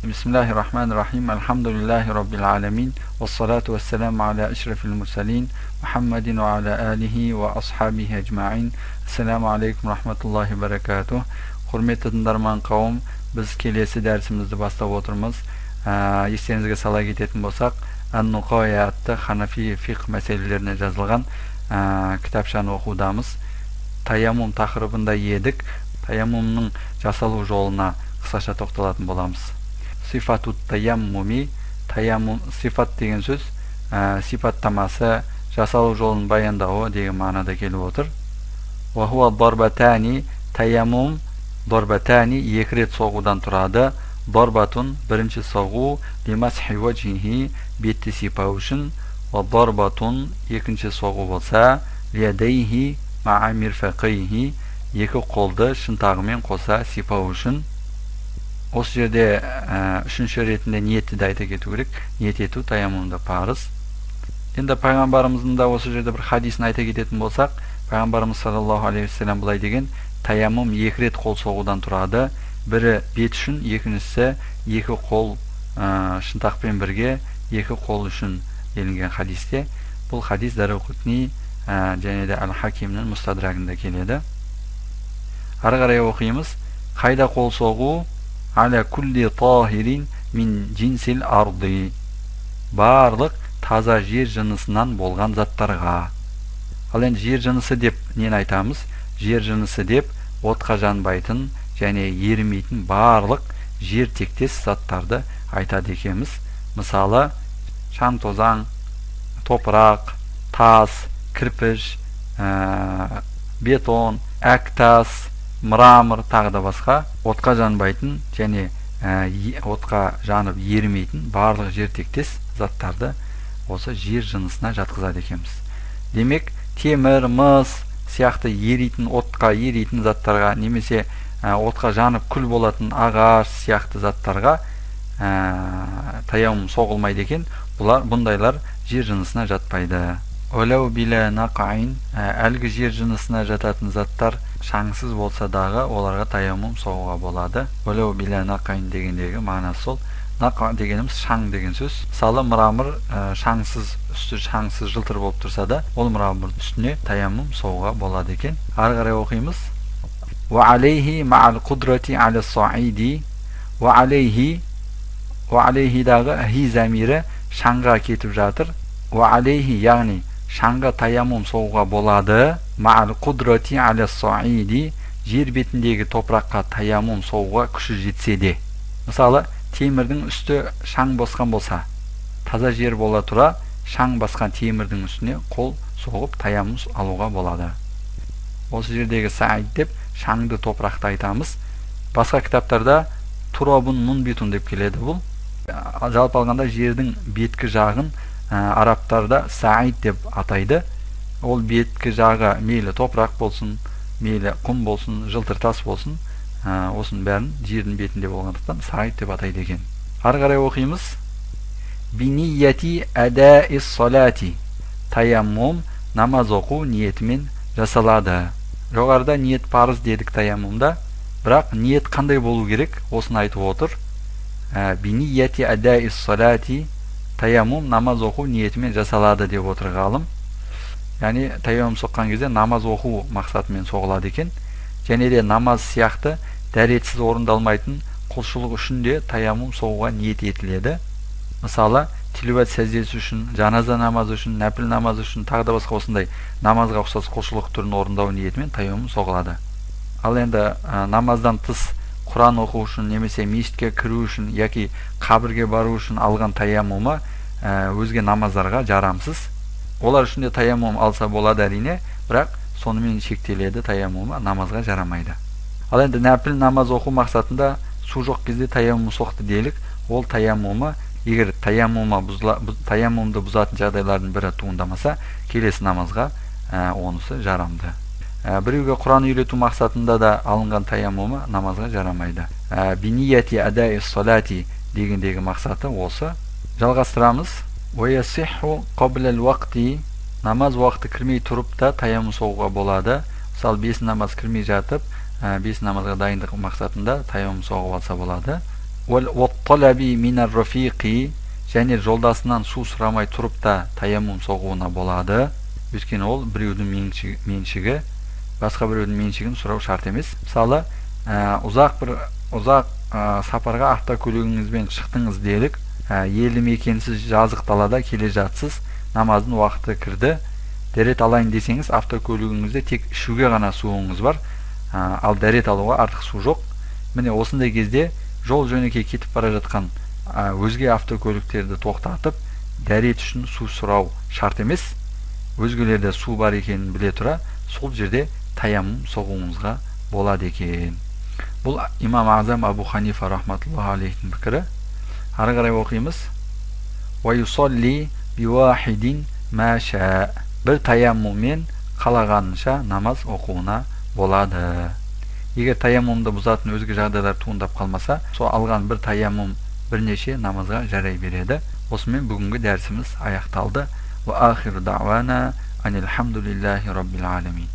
Bismillahirrahmanirrahim. Elhamdülillahi Rabbil alemin. Vessalatu vesselamu ala eşrefil mursalin. Muhammedin ve ala alihi ve ashabihi ecma'in. Esselamu aleyküm rahmetullahi berekatuh. Hurmetli tındarman kavim, biz kelesi dersimizde bastap oturmuz. Естеріңізге сала кететін болсақ, Ан-Нуқая атты Ханафи фиқх мәселелеріне жазылған кітапшаны оқудамыз. Таяммум тақырыбында едік. Таяммумның жасалу жолына қысқаша тоқталатын боламыз. Сифатут таяммуми, таяммум сифат деген сөз, сипаттамасы, жасалу жолын баяндауы деген мағынада келіп отыр. Ва хуа дарбатани, таяммум дарбатани екі рет соғудан тұрады. Дарбатун бірінші соғу лимасхи ваджихи бетті сипау үшін, ва дарбатун екінші соғу болса лиядайхи ма'a мирфақайхи екі қолды шынтағымен қоса сипау үшін. Осы жерде үшінші ретінде ниетті де айта кету керек. Ниет ету таяммумда парыз. Енді пайғамбарымыздың да осы жерде бір хадисін айта кететін болсақ, пайғамбарымыз саллаллаху алейхи вассалам былай деген: таяммум екі рет қол соғудан тұрады. Бірі бет үшін, екіншісі екі қол шынтақпен бірге екі қол үшін делінген хадисте. Бұл хадис Дарақутни және де Ал-Хакимнің Мустадрагында келеді. Ары қарай оқимыз. Қайда қол соғу? Аля кулли тахирин мин джинсил арди. Барлық таза жер жынысынан болған заттарға. Ал енді жер жынысы деп нені айтамыз? Жер жынысы деп отқа жанбайтын және ерімейтін барлық жер тектес заттарды айтады екенбіз. Мысалы, шаң тозаң, топырақ, тас, кірпіш, бетон, әктас, мрамор, тағы да басқа отқа жанбайтын және отқа жанып ерімейтін барлық жер тектес заттарды осы жер жынысына жатқызады екенбіз. Демек, темір, мыс сияқты еритін, отқа еритін заттарға немесе отқа жанып күл болатын ағаш сияқты заттарға таяммум соғылмайды екен. Бұндайлар жер жынысына жатпайды. Олау биле нақайын, әлгі жер жынысына жататын заттар шаңсыз болса дағы оларға таяммум соғуға болады. Олау биле нақайын дегендегі мағынасы сол. Нақа дегеніміз шаң деген сөз. Мысалы, мрамор шаңсыз, үсті шаңсыз жылтыр болып тұрса да, ол мрамордың үстіне таяммум соғуға болады екен. Ары қарай оқимыз. Ва алейхи ма'ал қудрати али саиди. Ва алейхидағы хи замирі шаңға кетіп жатыр. Ва алейхи, яғни шаңға таяммум соғуға болады. Ма'ал қудрати али саиди, жер бетіндегі топыраққа таяммум соғуға күші жетсе де. Мысалы, темірдің үсті шаң басқан болса, таза жер бола тұра шаң басқан темірдің үстіне қол соғып таяммум алуға болады. Осы жердегі саид деп шаңды топырақты айтамыз. Басқа кітаптарда турабун мунбитун деп келеді бұл. Жалпы алғанда жердің беткі жағын арабтарда саид деп атайды. Ол беткі жағы мейлі топырақ болсын, мейлі құм болсын, жылтыр тас болсын, осының бәрін жердің бетінде болғандықтан саид деп атайды екен. Ары қарай оқимыз. Бинияти адаис салати. Таяммум намаз оқу ниетімен жасалады. Жоғарыда ниет парыз дедік таяммумда, бірақ ниет қандай болу керек? Осыны айтып отыр. Бинияти адаис салати, таяммум намаз оқу ниетімен жасалады деп отыр ғалым. Яғни таяммум соққан кезде намаз оқу мақсатымен соғылады екен. Және де намаз сияқты дәретсіз орындалмайтын құлшылық үшін де таяммум соғуға ниет етіледі. Мысалы, тилауат сәждесі үшін, жаназа намазы үшін, нәпіл намазы үшін, тағы да басқа осындай намазға ұқсас құлшылық түрін орындау ниетімен таяммум соғылады. Ал енді намаздан тыс Құран оқу үшін немесе мешітке кіру үшін яки қабірге бару үшін алған таяммумы өзге намаздарға жарамсыз. Олар үшін де таяммум алса болады әрине, бірақ сонымен шектеледі, таяммумы намазға жарамайды. Ал енді нәпіл намаз оқу мақсатында су жоқ кезде таяммум соқты делік, ол таяммумы егер таяммумды бұзатын жағдайлардың бірі туындамаса, келесі намазға онысы жарамды. Біреуге Құран үйрету мақсатында да алынған таяммумы намазға жарамайды. Бинияти адаис салати дегендегі мақсаты осы. Жалғастырамыз. Ва ясиху қаблал вақти, намаз уақыты кірмей тұрып та таяммум соғуға болады. Мысалы, 5 намаз кірмей жатып, 5 намазға дайындық мақсатында таяммум соғып алса болады. Вал талаби минар рафиқи, және жолдасынан су сұрамай тұрып та таяммум соғуына болады. Өйткені ол біреудің меншігі, басқа біреудің меншігін сұрау шарт емес. Мысалы, ұзақ сапарға автокөлігіңізбен шықтыңыз делік, елді мекенсіз жазық далада келе жатсыз, намаздың уақыты кірді, дәрет алайын десеңіз, автокөлігіңізде тек ішуге ғана суыңыз бар, ал дәрет алуға артық су жоқ. Міне осындай кезде жол жөнекей кетіп бара жатқан өзге автокөліктерді тоқтатып, дәрет үшін су сұрау шарт емес. Өзгелерде су бар екенін біле тұра, сол жерде таяммум соғуыңызға болады екен. Бұл имам Азам Абу Ханифа рахматуллаху алейхтің пікірі. Ары қарай оқимыз. Ва юсалли биуахидин ма ша. Бір таяммуммен қалағанынша намаз оқуына болады. Егер таяммумды бұзатын өзге жағдайлар туындап қалмаса, сол алған бір таяммум бірнеше намазға жарай береді. Осымен бүгінгі дәрісіміз аяқталды. Ва ахиру дa'вана анил хамдулиллахи раббил аламин.